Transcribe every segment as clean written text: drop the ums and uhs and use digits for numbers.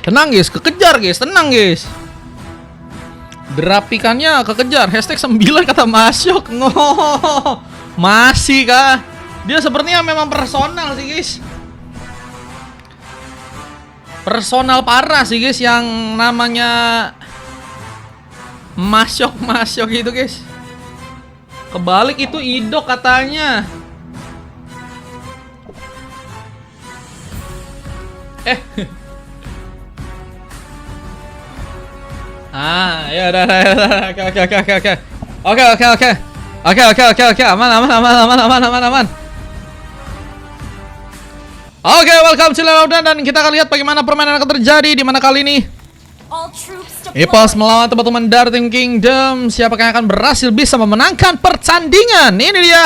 Tenang guys, kekejar guys, tenang guys. Derapikannya kekejar. Hashtag 9 kata Masyok. Ngoh, masih kah? Dia sepertinya memang personal sih guys. Personal parah sih guys yang namanya Masyok itu guys. Kebalik itu idok katanya. Ya udah. Oke. Aman. Oke, welcome to Lelaudan dan kita akan lihat bagaimana permainan akan terjadi di mana kali ini. Epos melawan teman-teman dari Team Kingdom. Siapakah yang akan berhasil bisa memenangkan pertandingan? Ini dia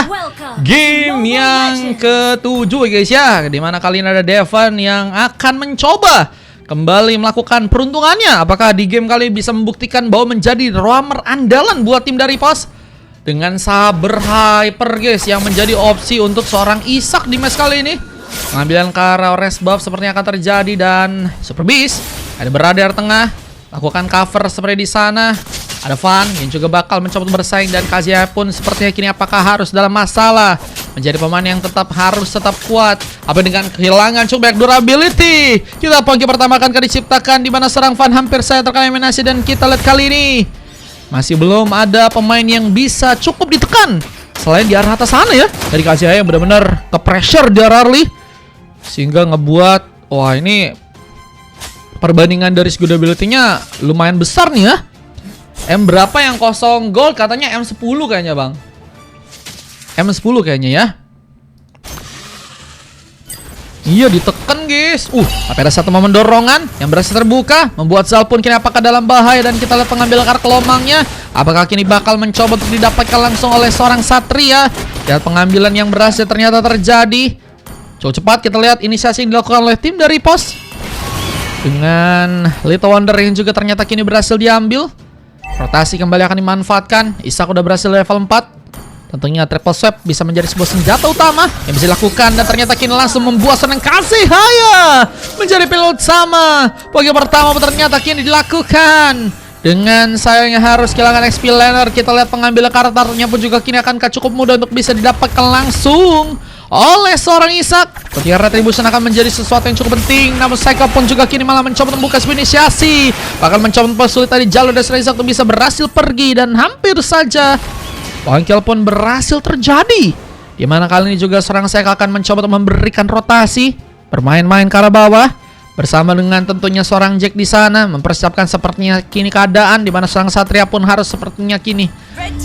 game yang ke-7 guys ya. Di mana kali ini ada Devon yang akan mencoba kembali melakukan peruntungannya. Apakah di game kali ini bisa membuktikan bahwa menjadi roamer andalan buat tim dari Epos? Dengan saber hyper guys yang menjadi opsi untuk seorang Isak di match kali ini. Pengambilan ke arah rest buff sepertinya akan terjadi dan Super Beast ada berada di tengah, lakukan cover seperti di sana. Ada Van yang juga bakal mencoba bersaing dan Kazuya pun sepertinya kini apakah harus dalam masalah menjadi pemain yang harus tetap kuat. Apa dengan kehilangan cukup banyak durability. Kita poinki pertama akan diciptakan di mana serang Van hampir saya tereliminasi dan kita lihat kali ini masih belum ada pemain yang bisa cukup ditekan selain di arah atas sana ya. Dari Kazuya yang benar-benar ke pressure di arah early sehingga ngebuat wah ini perbandingan dari segi durability-nya lumayan besar nih ya. M berapa yang kosong gold? Katanya M10 kayaknya bang. M10 kayaknya ya. Iya ditekan guys. Tapi ada satu momen dorongan yang berhasil terbuka membuat Zal pun kini apakah dalam bahaya dan kita lihat pengambil kartu kelomangnya. Apakah kini bakal mencoba untuk didapatkan langsung oleh seorang Satria? Lihat pengambilan yang berhasil ternyata terjadi. Cukup cepat kita lihat inisiasi yang dilakukan oleh tim dari Pos. Dengan Little Wonder yang juga ternyata kini berhasil diambil. Rotasi kembali akan dimanfaatkan. Isak udah berhasil level 4. Tentunya triple swap bisa menjadi sebuah senjata utama yang bisa dilakukan dan ternyata kini langsung membuat senang Kazuya menjadi pilihan utama. Poin pertama ternyata kini dilakukan. Dengan sayangnya harus kehilangan XP laner, kita lihat pengambil karakternya pun juga kini akan cukup mudah untuk bisa didapatkan langsung oleh seorang Isak. Ketika retribution akan menjadi sesuatu yang cukup penting, namun Psycho pun juga kini malah mencoba membuka sebuah inisiasi, bahkan mencoba mempersulit tadi jalur dari Isak untuk bisa berhasil pergi dan hampir saja point kill pun berhasil terjadi. Dimana kali ini juga seorang Psycho akan mencoba untuk memberikan rotasi, bermain-main ke arah bawah bersama dengan tentunya seorang Jack di sana mempersiapkan sepertinya kini keadaan di mana seorang Satria pun harus sepertinya kini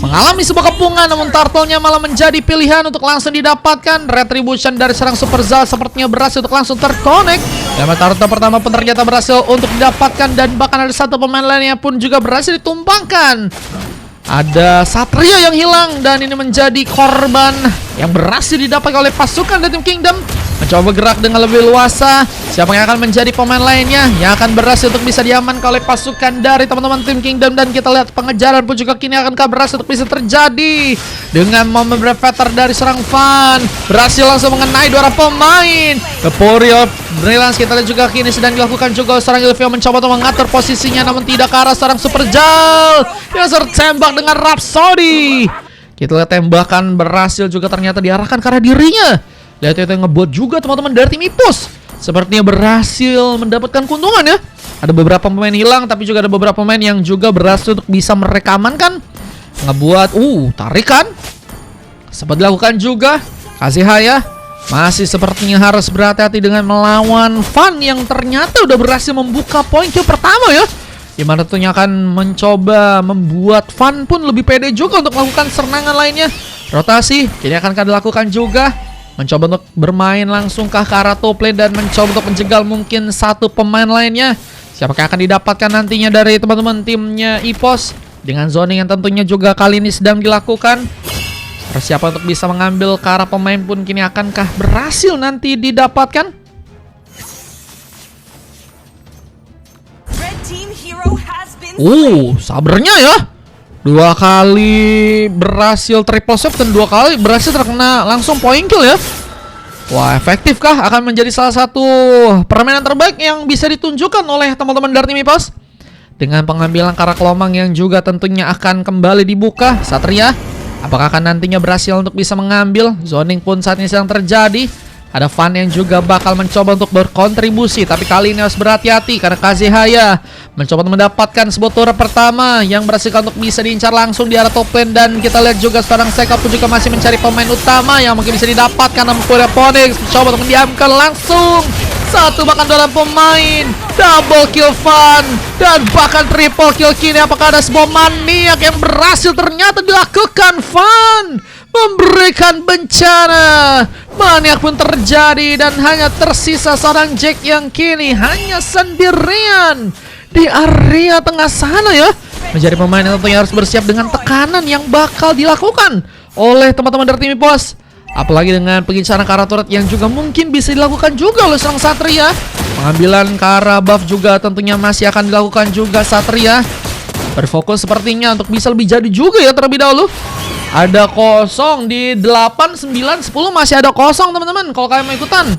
mengalami sebuah kepungan, namun turtle-nya malah menjadi pilihan untuk langsung didapatkan. Retribution dari serang Super Zal sepertinya berhasil untuk langsung terconnect. Dan turtle pertama pun ternyata berhasil untuk didapatkan dan bahkan ada satu pemain lainnya pun juga berhasil ditumpangkan. Ada Satria yang hilang dan ini menjadi korban yang berhasil didapatkan oleh pasukan dari Team Kingdom. Mencoba bergerak dengan lebih luasa. Siapa yang akan menjadi pemain lainnya yang akan berhasil untuk bisa diamankan oleh pasukan dari teman-teman Team Kingdom. Dan kita lihat pengejaran pun juga kini akan berhasil untuk bisa terjadi. Dengan momen breveter dari serang Van berhasil langsung mengenai dua orang pemain. Keporio Brilliance kita lihat juga kini sedang dilakukan juga seorang Ilvio mencoba untuk mengatur posisinya, namun tidak ke arah seorang Super Zal yang tertembak dengan Rhapsody. Kita lihat tembakan berhasil juga ternyata diarahkan ke arah dirinya. Lihat itu yang ngebuat juga teman-teman dari tim Ipus sepertinya berhasil mendapatkan keuntungan ya. Ada beberapa pemain hilang tapi juga ada beberapa pemain yang juga berhasil untuk bisa mereka amankan. Ngebuat tarikan sempat dilakukan juga. Kazuya masih sepertinya harus berhati-hati dengan melawan Van yang ternyata udah berhasil membuka poin kill pertama ya. Dimana tentunya akan mencoba membuat Van pun lebih pede juga untuk melakukan serangan lainnya. Rotasi kini akan dilakukan juga. Mencoba untuk bermain langsung ke arah top lane dan mencoba untuk menjegal mungkin satu pemain lainnya. Siapakah yang akan didapatkan nantinya dari teman-teman timnya Epos. Dengan zoning yang tentunya juga kali ini sedang dilakukan. Persiapan untuk bisa mengambil ke arah pemain pun kini akankah berhasil nanti didapatkan. Sabernya ya. 2 kali berhasil triple save dan 2 kali berhasil terkena langsung point kill ya. Wah, efektifkah akan menjadi salah satu permainan terbaik yang bisa ditunjukkan oleh teman-teman dari tim IPOS? Dengan pengambilan Kara Kelomang yang juga tentunya akan kembali dibuka. Satria, apakah akan nantinya berhasil untuk bisa mengambil? Zoning pun saat ini sedang terjadi. Ada Van yang juga bakal mencoba untuk berkontribusi, tapi kali ini harus berhati-hati karena Kazehaya mencoba mendapatkan sebuah turret pertama yang berhasil untuk bisa diincar langsung di arah top lane. Dan kita lihat juga sekarang Seka pun juga masih mencari pemain utama yang mungkin bisa didapatkan, namun Phoenix mencoba untuk mendiamkan langsung satu bahkan dua pemain. Double kill Van dan bahkan triple kill kini. Apakah ada sebuah maniak yang berhasil ternyata dilakukan? Van memberikan bencana. Maniak pun terjadi dan hanya tersisa seorang Jack yang kini hanya sendirian di area tengah sana ya. Menjadi pemain yang tentunya harus bersiap dengan tekanan yang bakal dilakukan oleh teman-teman dari tim IPOS. Apalagi dengan pengincaran Kara turret yang juga mungkin bisa dilakukan juga oleh seorang Satria. Pengambilan Kara buff juga tentunya masih akan dilakukan juga Satria. Berfokus sepertinya untuk bisa lebih jadi juga ya terlebih dahulu. Ada kosong di 8, 9, 10 masih ada kosong teman-teman kalau kalian mau ikutan.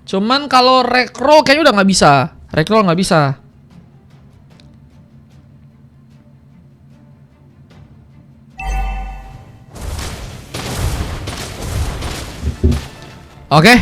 Cuman kalau rekro kayaknya udah nggak bisa. Rekro nggak bisa. Oke.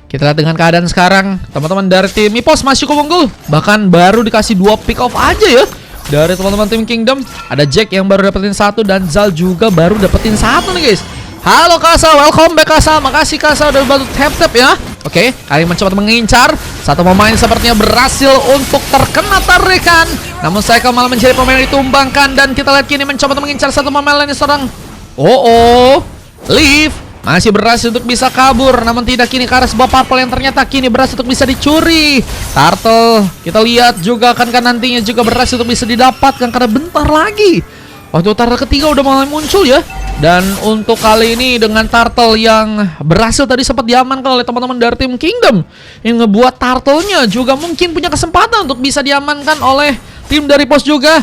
Kita lihat dengan keadaan sekarang. Teman-teman dari tim IPOS masih cukup unggul. Bahkan baru dikasih 2 pick off aja ya dari teman-teman tim Kingdom. Ada Jack yang baru dapetin 1 dan Zal juga baru dapetin 1 nih guys. Halo Kasa, welcome back Kasa. Makasih Kasa udah bantu tap-tap ya. Oke, kali mencoba mengincar. Satu pemain sepertinya berhasil untuk terkena tarikan. Namun saya malah mencari pemain yang ditumbangkan. Dan kita lihat kini mencoba mengincar satu pemain lainnya seorang Leaf masih berhasil untuk bisa kabur, namun tidak kini ke arah sebuah purple yang ternyata kini berhasil untuk bisa dicuri. Turtle kita lihat juga akan nantinya juga berhasil untuk bisa didapatkan karena bentar lagi waktu turtle ketiga udah mulai muncul ya. Dan untuk kali ini dengan turtle yang berhasil tadi sempat diamankan oleh teman-teman dari tim Kingdom, yang ngebuat turtle-nya juga mungkin punya kesempatan untuk bisa diamankan oleh tim dari pos juga.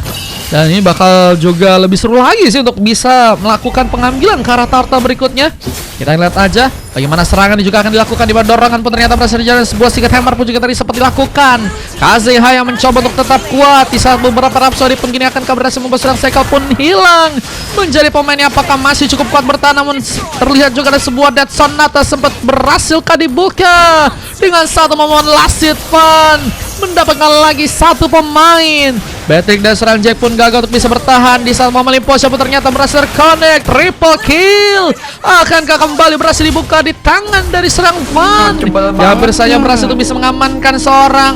Dan ini bakal juga lebih seru lagi sih untuk bisa melakukan pengambilan ke arah turtle berikutnya. Kita lihat aja bagaimana serangan juga akan dilakukan. Di bawah dorongan pun ternyata berhasil dijalan. Sebuah Secret Hammer pun juga tadi sempat dilakukan. Kazehaya yang mencoba untuk tetap kuat di saat beberapa Rhapsody pun kini akan berhasil membuat serang Sekel pun hilang. Menjadi pemain yang apakah masih cukup kuat bertahan, namun terlihat juga ada sebuah Death Sonata sempat berhasil dibuka dengan satu momen last hit Fun. Mendapatkan lagi satu pemain. Patrick dan serang Jack pun gagal untuk bisa bertahan di saat momen Limpo pun ternyata berhasil connect. Triple kill. Akankah kembali berhasil dibuka di tangan dari serang Fun? Hampir saja berhasil untuk bisa mengamankan seorang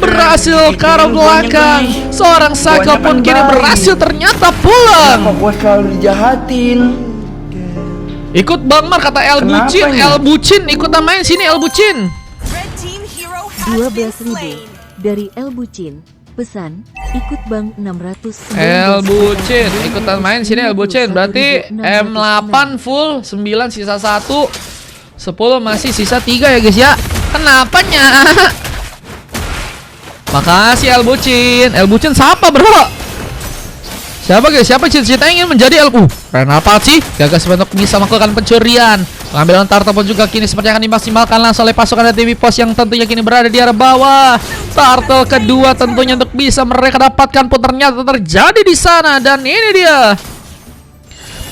berhasil ke arah belakang. Seorang Cycle pun kini berhasil ternyata pulang. Kenapa gua selalu dijahatin? Ikut Bang Mar kata El Bucin. El Bucin ikutan main sini El Bucin. 12.000 dari El Bucin. Pesan, ikut Bang 600. El Bucin ikutan main sini El Bucin. Berarti M8 full 9 sisa 1 10 masih sisa 3 ya guys ya. Kenapanya? Makasih El Bucin. El Bucin siapa bro? Siapa guys? Siapa cita-cita ingin menjadi LU? Renal Palci gagal sebentuk bisa melakukan pencurian. Pengambilan Turtle pun juga kini seperti akan dimaksimalkan langsung oleh pasukan dari TV Pos yang tentunya kini berada di arah bawah. Turtle kedua tentunya untuk bisa mereka dapatkan pun ternyata terjadi di sana. Dan ini dia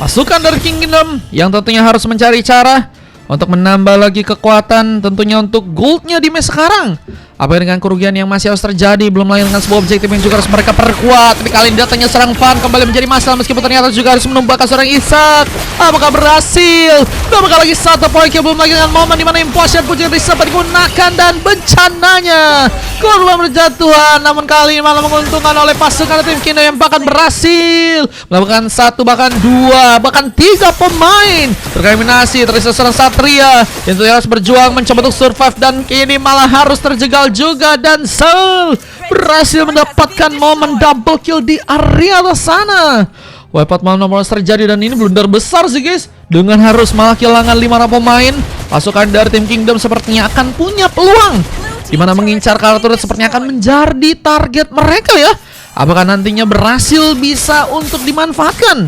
pasukan dari Kingdom yang tentunya harus mencari cara untuk menambah lagi kekuatan tentunya untuk goldnya di match sekarang. Apa dengan kerugian yang masih harus terjadi, belum lagi dengan sebuah objektif yang juga harus mereka perkuat. Tapi kali ini datangnya serang Fun kembali menjadi masalah, meskipun ternyata juga harus menumbangkan seorang Isak. Apakah berhasil? Apakah lagi satu poin kill, belum lagi dengan momen dimana Impossible pun juga sempat digunakan. Dan bencananya korban berjatuhan, namun kali ini malah menguntungkan oleh pasukan tim Kino yang bahkan berhasil melakukan 1 bahkan 2 bahkan 3 pemain tereliminasi. Terus seorang Satria yang harus berjuang mencoba untuk survive dan kini malah harus terjegal juga. Dan Sol berhasil mendapatkan momen double kill di area sana. Wipeout malam terjadi dan ini blunder besar sih guys. Dengan harus malah kehilangan 5 pemain, pasukan dari tim Kingdom sepertinya akan punya peluang dimana mengincar kartu sepertinya akan menjadi target mereka ya. Apakah nantinya berhasil bisa untuk dimanfaatkan?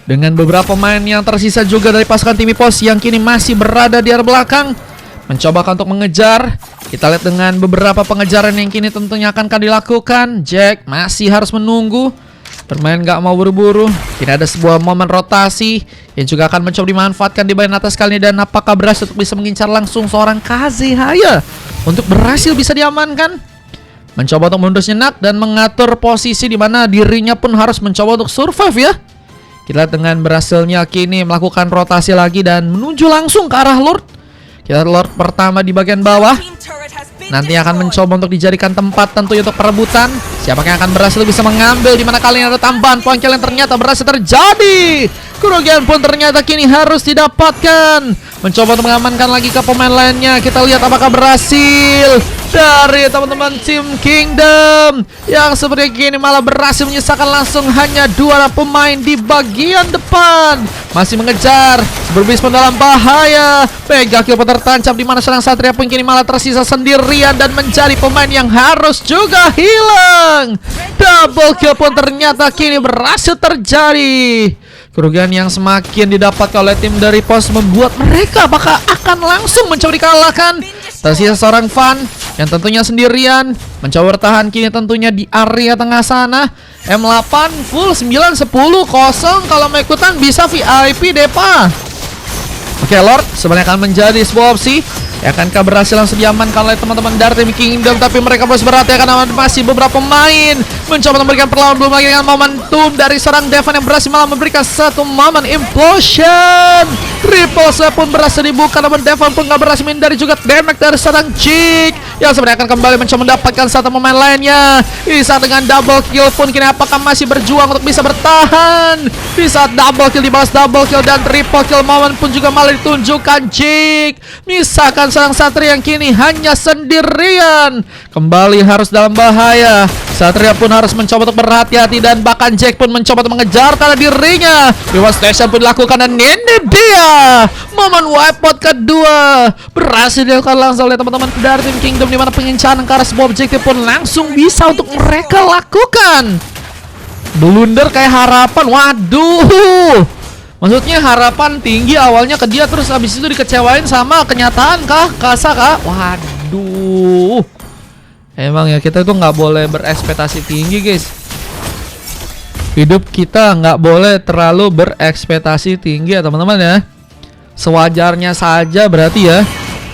Dengan beberapa pemain yang tersisa juga dari pasukan tim EPOS yang kini masih berada di arah belakang, mencoba untuk mengejar. Kita lihat dengan beberapa pengejaran yang kini tentunya akan dilakukan. Jack masih harus menunggu, bermain gak mau buru-buru. Kini ada sebuah momen rotasi yang juga akan mencoba dimanfaatkan di bagian atas kali ini. Dan apakah berhasil untuk bisa mengincar langsung seorang Kazehaya untuk berhasil bisa diamankan? Mencoba untuk mundur sejenak dan mengatur posisi di mana dirinya pun harus mencoba untuk survive ya. Kita lihat dengan berhasilnya kini melakukan rotasi lagi dan menuju langsung ke arah Lord. Kita Lord pertama di bagian bawah. Nanti akan mencoba untuk dijadikan tempat tentunya untuk perebutan. Siapa yang akan berhasil bisa mengambil, di mana kali ini ada tambahan poin kill yang ternyata berhasil terjadi. Kerugian pun ternyata kini harus didapatkan. Mencoba untuk mengamankan lagi ke pemain lainnya. Kita lihat apakah berhasil dari teman-teman tim Kingdom, yang seperti kini malah berhasil menyisakan langsung hanya 2 pemain di bagian depan. Masih mengejar, Superbeast pun dalam bahaya. Mega kill pun tertancap, di mana seorang Satria pun kini malah tersisa sendirian dan menjadi pemain yang harus juga hilang. Double kill pun ternyata kini berhasil terjadi. Kerugian yang semakin didapatkan oleh tim dari EPOS membuat mereka bakal akan langsung mencoba dikalahkan. Tersisa seorang Fan yang tentunya sendirian, mencoba bertahan kini tentunya di area tengah sana. M8 full 9-10 kosong. Kalau mau ikutan bisa VIP Depa. Oke, Lord sebenarnya akan menjadi sebuah opsi. Akankah berhasil langsung diamankan oleh teman-teman dari tim Kingdom? Tapi mereka harus berhati karena masih beberapa pemain mencoba memberikan perlawanan. Belum lagi dengan momentum dari seorang Devan yang berhasil malah memberikan satu momen implosion. Repulse pun berhasil dibuka, namun Devan pun gak berhasil menghindari juga damage dari seorang Jig, yang sebenarnya akan kembali mencoba mendapatkan satu pemain lainnya. Bisa dengan double kill pun kini apakah masih berjuang untuk bisa bertahan? Bisa double kill dibalas double kill dan triple kill momen pun juga malah ditunjukkan Jig. Misalkan seorang Satria yang kini hanya sendirian, kembali harus dalam bahaya. Satria pun harus mencoba untuk berhati-hati dan bahkan Jack pun mencoba untuk mengejar karena dirinya. Devastation pun dilakukan dan ini dia momen wipeout kedua berhasil dilakukan langsung oleh teman-teman dari tim Kingdom, di mana pengincaran ke arah sebuah objektif pun langsung bisa untuk mereka lakukan. Blunder kayak harapan, waduh. Maksudnya harapan tinggi awalnya ke dia, terus habis itu dikecewain sama kenyataan kah? Kasa kah? Waduh. Emang ya kita itu nggak boleh berekspektasi tinggi guys. Hidup kita nggak boleh terlalu berekspektasi tinggi ya teman-teman ya. Sewajarnya saja berarti ya.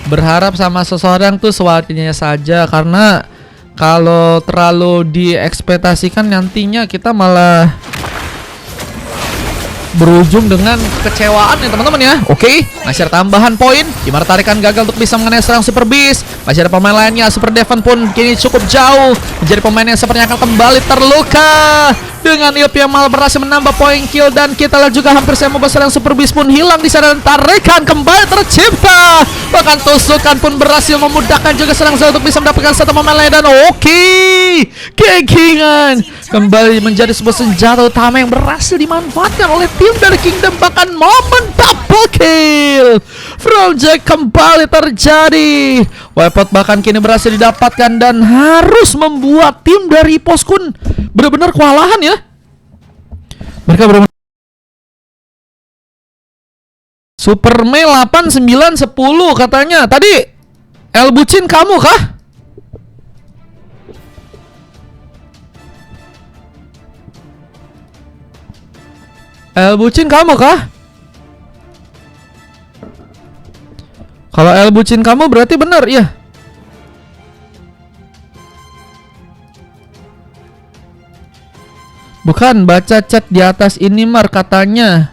Berharap sama seseorang tuh sewajarnya saja, karena kalau terlalu diekspektasikan nantinya kita malah berujung dengan kecewaan ya teman-teman ya. Oke, masih ada tambahan poin, dimana tarikan gagal untuk bisa mengenai serang Super Beast. Masih ada pemain lainnya, Super Devan pun kini cukup jauh menjadi pemain yang sepertinya akan kembali terluka. Dengan Iop yang malah berhasil menambah poin kill, dan kita lihat juga hampir sama serang Super Beast pun hilang di sana dan tarikan kembali tercipta. Bahkan tusukan pun berhasil memudahkan juga serang Zal untuk bisa mendapatkan satu pemain lain. Dan oke, Kekingan kembali menjadi sebuah senjata utama yang berhasil dimanfaatkan oleh tim dari Kingdom. Bahkan momen double kill from Jack kembali terjadi. Wipeout bahkan kini berhasil didapatkan dan harus membuat tim dari EPOS kun benar-benar kewalahan ya. Mereka benar-benar Super Mei 8, 9, 10 katanya. Tadi El Bucin kamu kah? El Bucin kamu kah? Kalau El Bucin kamu berarti benar ya. Bukan, baca chat di atas ini Mar katanya.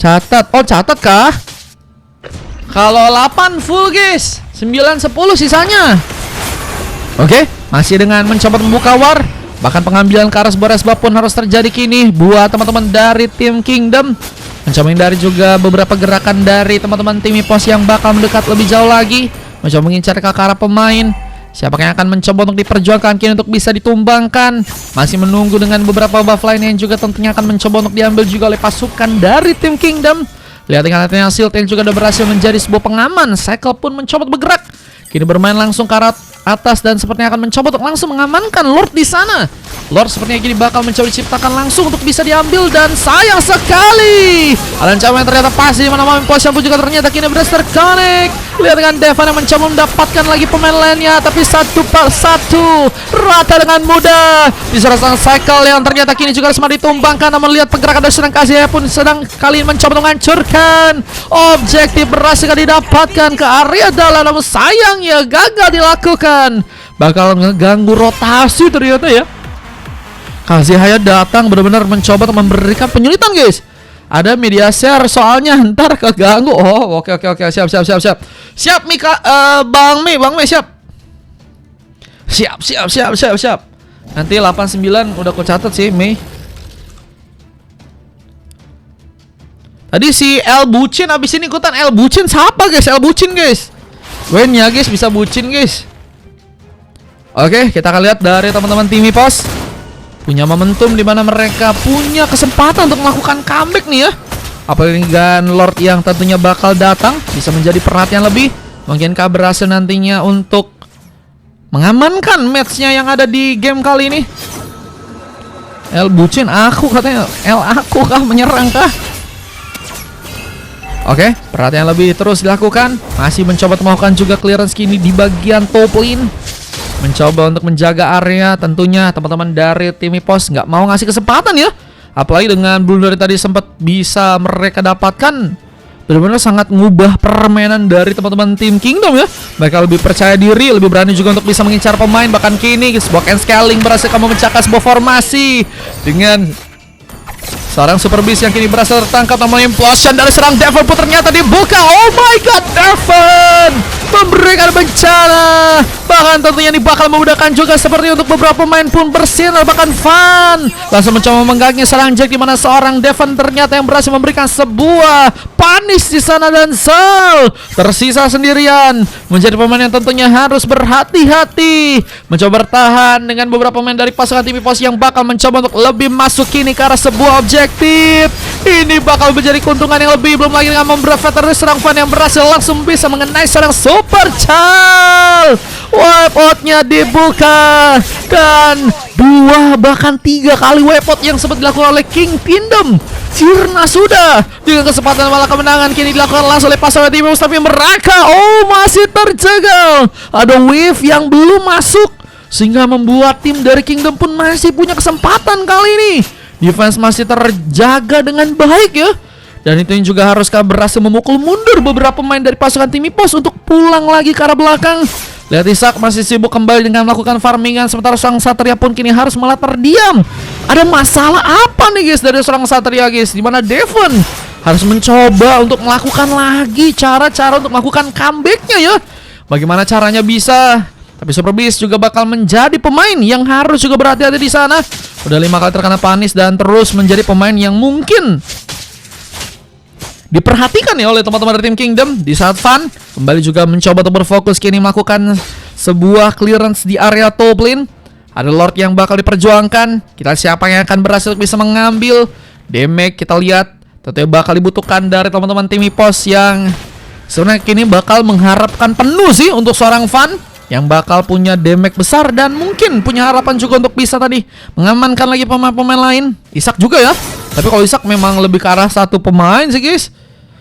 Catat. Oh, catat kah? Kalau 8 full guys, 9, 10 sisanya. Oke, masih dengan mencoba membuka war. Bahkan pengambilan ke arah sebuah resbab pun harus terjadi kini buat teman-teman dari tim Kingdom. Mencoba menghindari juga beberapa gerakan dari teman-teman tim EPOS yang bakal mendekat lebih jauh lagi. Mencoba mengincar ke arah pemain. Siapa yang akan mencoba untuk diperjuangkan kini untuk bisa ditumbangkan. Masih menunggu dengan beberapa buff lain yang juga tentunya akan mencoba untuk diambil juga oleh pasukan dari tim Kingdom. Lihat dengan hasil yang juga sudah berhasil menjadi sebuah pengaman. Cycle pun mencoba bergerak. Kini bermain langsung ke arah atas dan sepertinya akan mencoba untuk langsung mengamankan Lord di sana. Lord sepertinya kini bakal mencoba diciptakan langsung untuk bisa diambil dan sayang sekali. Ancaman ternyata pasti di mana Mami Potion pun juga ternyata kini berhasil terconnect. Lihat dengan Devan yang mencoba mendapatkan lagi pemain lainnya, tapi satu per satu rata dengan mudah. Di serangan cycle yang ternyata kini juga sempat ditumbangkan, namun lihat pergerakan dari sedang kasih pun sedang kali ini mencoba menghancurkan. Objektif berhasil didapatkan ke area dalam, namun sayangnya gagal dilakukan. Bakal mengganggu rotasi ternyata ya. Kazuhaya datang benar-benar mencoba untuk memberikan penyulitan, guys. Ada media share soalnya ntar keganggu. Oh, oke. Siap. Siap Mika, Bang Mi siap. Siap. Nanti 89 udah aku catat sih, Mei. Tadi si El Bucin abis ini ikutan. El Bucin siapa, guys? El Bucin, guys. Wen ya, guys, bisa bucin, guys. Oke, kita akan lihat dari teman-teman tim Ipos. Punya momentum di mana mereka punya kesempatan untuk melakukan comeback nih ya. Apalagi dengan Lord yang tentunya bakal datang, bisa menjadi perhatian lebih. Mungkinkah berhasil nantinya untuk mengamankan matchnya yang ada di game kali ini. El Bucin aku katanya. El aku kah menyerang kah? Oke, perhatian lebih terus dilakukan. Masih mencoba melakukan juga clearance kini di bagian top lane. Mencoba untuk menjaga area. Tentunya teman-teman dari tim Ipos nggak mau ngasih kesempatan ya. Apalagi dengan blunder tadi sempat bisa mereka dapatkan. Benar-benar sangat ngubah permainan dari teman-teman tim Kingdom ya. Mereka lebih percaya diri, lebih berani juga untuk bisa mengincar pemain. Bahkan kini Block and Scaling berhasil memecahkan sebuah formasi dengan seorang Super Beast yang kini berhasil tertangkap. Namun implosion dari serang Devon pun ternyata dibuka. Oh my god, Devon memberikan bencana. Bahkan tentunya ini bakal memudahkan juga seperti untuk beberapa pemain pun bersinar. Bahkan Van langsung mencoba mengganggu serang Jack, di mana seorang Devon ternyata yang berhasil memberikan sebuah panis di sana, dan Sal tersisa sendirian menjadi pemain yang tentunya harus berhati-hati. Mencoba bertahan dengan beberapa pemain dari pasukan tim Ipos yang bakal mencoba untuk lebih masuk kini ke arah sebuah objektif. Ini bakal menjadi keuntungan yang lebih. Belum lagi dengan memberapa dari serang Van yang berhasil langsung bisa mengenai serang Super Chal. Wipe out-nya dibuka, dan 2 bahkan 3 kali wipe out yang sempat dilakukan oleh King Kingdom sirna sudah. Dengan kesempatan malah kemenangan kini dilakukan langsung oleh pasukan tim Ipos, tapi mereka masih terjegal. Ada wave yang belum masuk sehingga membuat tim dari Kingdom pun masih punya kesempatan kali ini. Defense masih terjaga dengan baik ya. Dan itu yang juga haruskah berhasil memukul mundur beberapa pemain dari pasukan tim Ipos untuk pulang lagi ke arah belakang. Lihat Isak masih sibuk kembali dengan melakukan farmingan, sementara seorang Satria pun kini harus malah terdiam. Ada masalah apa nih guys dari seorang Satria guys, dimana Devon harus mencoba untuk melakukan lagi cara-cara untuk melakukan comebacknya ya. Bagaimana caranya bisa? Tapi Super Beast juga bakal menjadi pemain yang harus juga berhati-hati di sana. Udah 5 kali terkena panis dan terus menjadi pemain yang mungkin diperhatikan ya oleh teman-teman dari tim Kingdom. Di saat Van kembali juga mencoba untuk berfokus kini melakukan sebuah clearance di area top lane. Ada Lord yang bakal diperjuangkan. Kita siapa yang akan berhasil bisa mengambil damage. Kita lihat tentunya bakal dibutuhkan dari teman-teman tim Ipos yang sebenarnya kini bakal mengharapkan penuh sih untuk seorang Van yang bakal punya damage besar dan mungkin punya harapan juga untuk bisa tadi mengamankan lagi pemain-pemain lain. Isak juga ya. Tapi kalau Isak memang lebih ke arah satu pemain sih guys.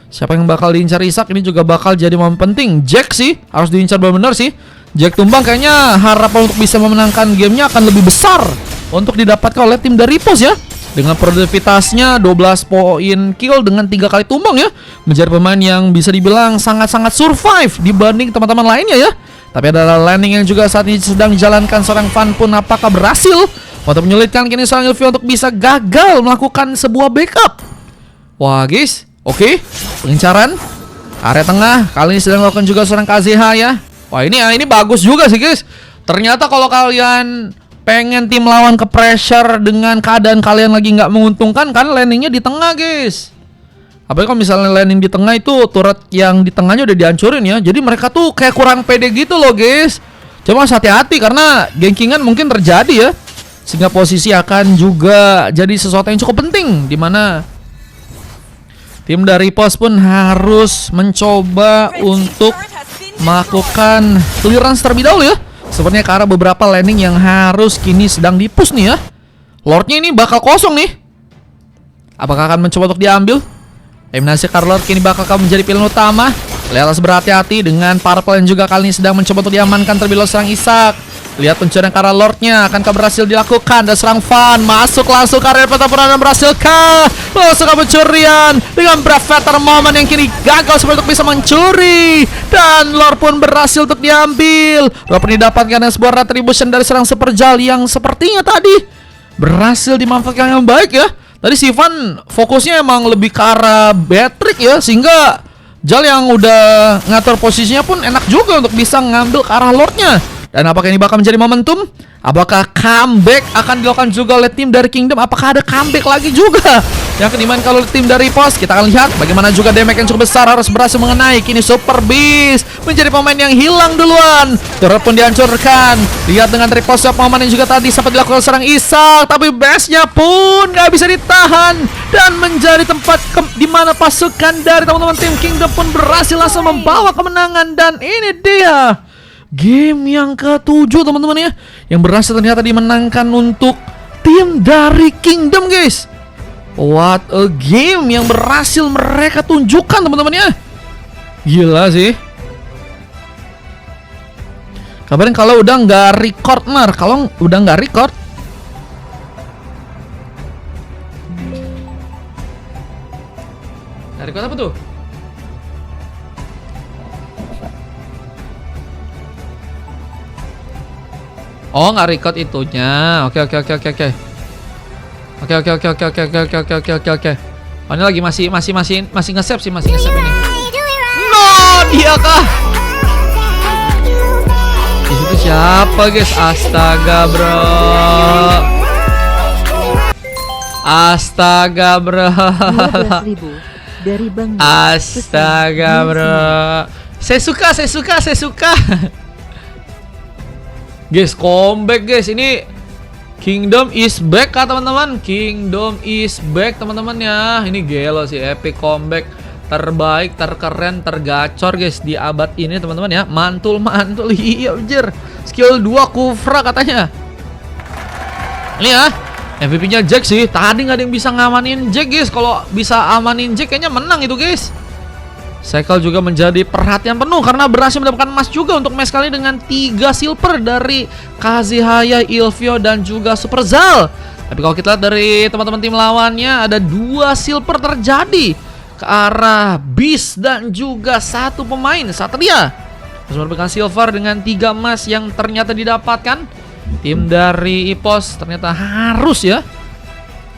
Siapa yang bakal diincar Isak ini juga bakal jadi momen penting. Jack sih harus diincar benar-benar sih. Jack tumbang kayaknya harapan untuk bisa memenangkan gamenya akan lebih besar untuk didapatkan oleh tim dari Ipos ya. Dengan produktivitasnya 12 poin kill dengan 3 kali tumbang ya. Menjadi pemain yang bisa dibilang sangat-sangat survive dibanding teman-teman lainnya ya. Tapi ada landing yang juga saat ini sedang dijalankan seorang Van pun apakah berhasil untuk menyulitkan kini seorang Ilfio untuk bisa gagal melakukan sebuah backup. Wah guys, oke. Pengincaran area tengah kali ini sedang dilakukan juga seorang KZH ya. Wah ini bagus juga sih guys. Ternyata kalau kalian pengen tim lawan ke pressure dengan keadaan kalian lagi nggak menguntungkan, kan landingnya di tengah guys. Apalagi kalau misalnya landing di tengah itu turret yang di tengahnya udah dihancurin ya. Jadi mereka tuh kayak kurang pede gitu loh guys. Cuma hati-hati karena gankingan mungkin terjadi ya. Sehingga posisi akan juga jadi sesuatu yang cukup penting, dimana tim dari Ipos pun harus mencoba untuk melakukan clearance terlebih dahulu ya. Sepertinya ke arah beberapa landing yang harus kini sedang di-push nih ya. Lordnya ini bakal kosong nih. Apakah akan mencoba untuk diambil? Eliminasi Lord kini bakal menjadi pilihan utama. Lelas berhati-hati dengan Purple yang juga kali ini sedang mencoba untuk diamankan terlebih dahulu serang Isak. Lihat pencurian ke arah Lordnya, akankah berhasil dilakukan? Dan serang Van, masuk langsung ke area pertempuran dan berhasilkah? Langsung ke pencurian dengan Brevetter Moment yang kini gagal seperti untuk bisa mencuri. Dan Lord pun berhasil untuk diambil. Lord pun didapatkan dengan sebuah retribution dari serang Superjal yang sepertinya tadi berhasil dimanfaatkan yang baik ya. Tadi si Van fokusnya emang lebih ke arah Beatrix ya, sehingga Jal yang udah ngatur posisinya pun enak juga untuk bisa ngambil ke arah Lordnya. Dan apakah ini bakal menjadi momentum? Apakah comeback akan dilakukan juga oleh tim dari Kingdom? Apakah ada comeback lagi juga yang akan dimainkan kalau tim dari Pos? Kita akan lihat bagaimana juga damage yang cukup besar harus berhasil mengenai. Kini Super Beast menjadi pemain yang hilang duluan. Turret pun dihancurkan. Lihat dengan repost pemain yang juga tadi sempat dilakukan serang Isak, tapi base-nya pun nggak bisa ditahan dan menjadi tempat di mana pasukan dari teman-teman tim Kingdom pun berhasil langsung membawa kemenangan. Dan ini dia game yang ke-7 teman-teman ya, yang berhasil ternyata dimenangkan untuk tim dari Kingdom guys. What a game yang berhasil mereka tunjukkan teman-teman ya. Gila sih. Kabarin kalau udah nggak record Mar, kalau udah nggak record. Nggak record apa tuh? Oh, nggak record itunya. Oke. Oke. Oh, ini lagi masih nge-save sih, masih nge-save ini. No, dia kah? Di situ siapa, guys? Astaga, bro. Astaga, bro. 15.000 dari Bang. Astaga, bro. Saya suka. Guys, comeback guys. Ini Kingdom is back kah teman-teman? Kingdom is back teman-teman ya. Ini gelo sih, epic comeback terbaik, terkeren, tergacor guys di abad ini teman-teman ya. Mantul. Iya anjir. Skill 2 Kufra katanya. Ini ya, MVP-nya Jack sih. Tadi nggak ada yang bisa ngamanin Jack guys. Kalau bisa amanin Jack kayaknya menang itu guys. Cycle juga menjadi perhatian penuh karena berhasil mendapatkan emas juga untuk match kali dengan 3 silver dari Kazihaya, Ilvio dan juga Superzal. Tapi kalau kita lihat dari teman-teman tim lawannya, ada 2 silver terjadi ke arah Beast dan juga 1 pemain Satria. Terus mendapatkan silver dengan 3 emas yang ternyata didapatkan. Tim dari Ipos ternyata harus ya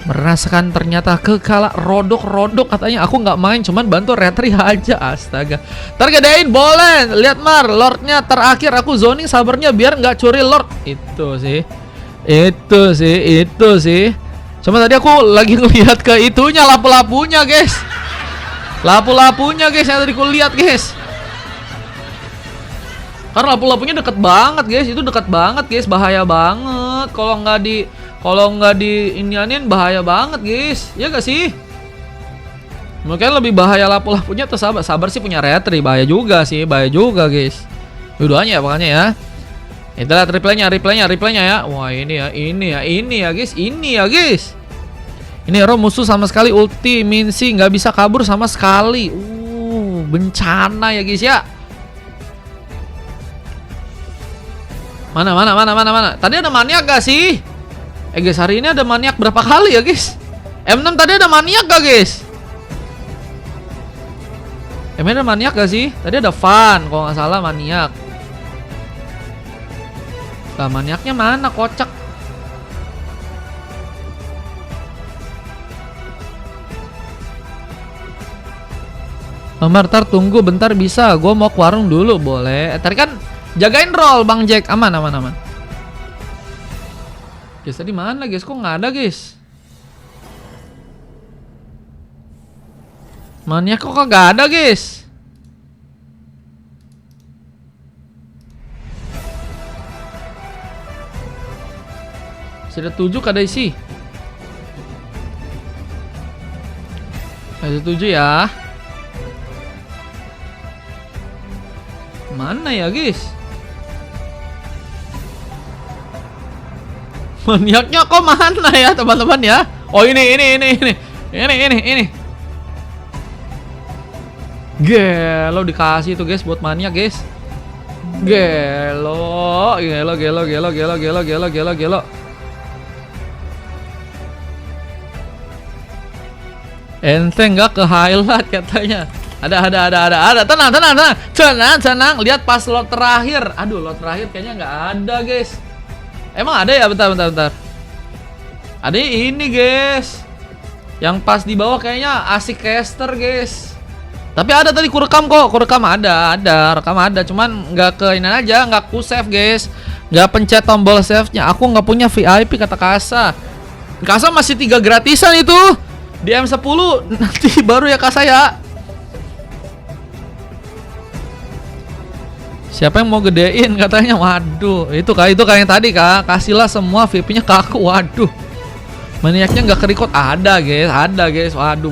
merasakan ternyata kekalah rodok katanya. Aku nggak main, cuman bantu retri aja. Astaga, tergedein boleh. Lihat Mar, Lordnya terakhir aku zoning sabarnya biar nggak curi Lord. Itu sih. Cuma tadi aku lagi ngelihat ke itunya, lapu-lapunya guys. Yang tadi aku lihat guys. Karena lapu-lapunya deket banget guys. Itu deket banget guys, bahaya banget. Kalau nggak di inianin bahaya banget guys, ya gak sih? Mungkin lebih bahaya lapu-lapunya atau sabar sih punya retri, bahaya juga guys. Dua-duanya ya pokoknya ya. Itulah replaynya ya. Wah ini ya guys. Ini hero musuh sama sekali ulti Minsi nggak bisa kabur sama sekali. Bencana ya guys ya. Mana? Tadi ada maniak gak sih? Guys, hari ini ada maniak berapa kali ya guys? M6 tadi ada maniak gak guys? Ada maniak gak sih? Tadi ada Van, kalau nggak salah maniak. Lah maniaknya mana? Kocak. Martar tunggu bentar bisa. Gue mau ke warung dulu boleh. Tadi kan jagain roll Bang Jack. Aman. Guys, tadi mana guys? Kok nggak ada guys? Maniak kok nggak ada guys? Sudah 7 kada isi. Ada 7 ya. Mana ya guys? Maniaknya kok mana ya teman-teman ya? Oh ini. Gelo dikasih tuh guys buat maniak guys. Gelo. Ente nggak ke highlight katanya. Ada. Tenang. Lihat pas lot terakhir. Aduh, lot terakhir kayaknya nggak ada guys. Emang ada ya? Bentar. Ada ini guys. Yang pas di bawah kayaknya asik caster guys. Tapi ada tadi kurekam kok. Kurekam ada. Rekam ada. Cuman nggak ke ini aja. Nggak ku save guys. Nggak pencet tombol save-nya. Aku nggak punya VIP kata Kasa. Kasa masih 3 gratisan itu. Di M10 nanti baru ya Kasa ya. Siapa yang mau gedein katanya? Waduh, itu kayak yang tadi Kak. Kasihlah semua VIP-nya ke aku. Waduh. Maniaknya nggak ke-record. Ada guys. Waduh.